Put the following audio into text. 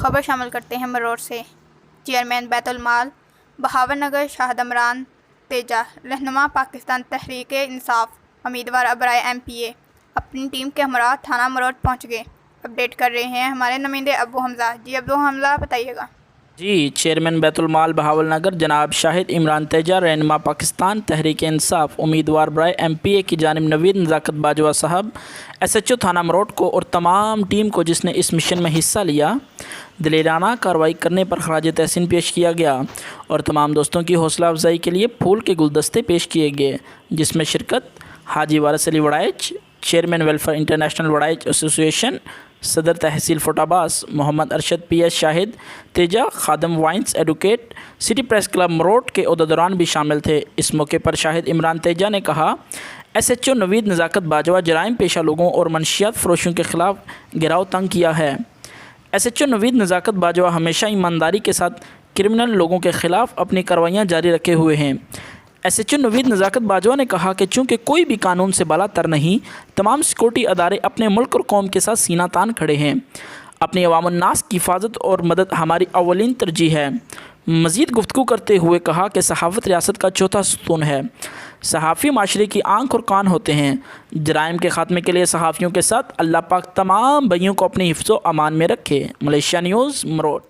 खबर शामिल करते हैं मरोड़ से। चेयरमैन बैतुल माल बहावर नगर शाहिद इमरान तेजा रहनुमा पाकिस्तान तहरीक इंसाफ उम्मीदवार बराए MPA अपनी टीम के हमरा थाना मरोड़ पहुंच गए। अपडेट कर रहे हैं हमारे नुमाइंदे अबू हमज़ा। जी अबू हमज़ा बताइएगा। जी, चेयरमैन बैतुल माल बहावलनगर जनाब शाहिद इमरान तेजा रहनुमा पाकिस्तान तहरीक इंसाफ उम्मीदवार बराए MPA की जानिब नवीद नज़ाकत बाजवा साहब SHO थाना मरोड़ को और तमाम टीम को जिसने इस मिशन में हिस्सा लिया दिलेराना कार्रवाई करने पर खराज तहसीन पेश किया गया और तमाम दोस्तों की हौसला अफजाई के लिए फूल के गुलदस्ते पेश किए गए, जिसमें शिरकत Haji Waris Ali Waraich, chairman welfare international Waraich association, सदर तहसील फोटाबास Mohammad Arshad PS Shahid Teja, Khadim Wains advocate, city press club मरोड़ के ओहदेदारान भी शामिल थे। इस मौके पर शाहिद इमरान तेजा ने कहा, SHO नवीद नज़ाकत बाजवा जराइम पेशा लोगों और मनशियात फरोशों के ख़िलाफ़ गिराव तंग किया है। SHO नवीद नज़ाकत बाजवा हमेशा ईमानदारी के साथ क्रिमिनल लोगों के ख़िलाफ़ अपनी कार्रवाइयाँ जारी रखे हुए हैं। SHO नवीद नज़ाकत बाजवा ने कहा कि चूँकि कोई भी कानून से बालातर नहीं, तमाम सिक्योरिटी अदारे अपने मुल्क और कौम के साथ सीना तान खड़े हैं। अपनी अवामुन्नास की हिफाजत और मदद हमारी अवलिन तरजीह है। मज़ीद गुफ्तगू करते हुए कहा कि सहाफ़त रियासत का चौथा सुतून है। सहाफ़ी माशरे की आंख और कान होते हैं। जराइम के ख़ात्मे के लिए सहाफ़ियों के साथ अल्लाह पाक तमाम भाइयों को अपनी हिफ्ज़ो अमान में रखे। मलेशिया न्यूज़ मरोड़।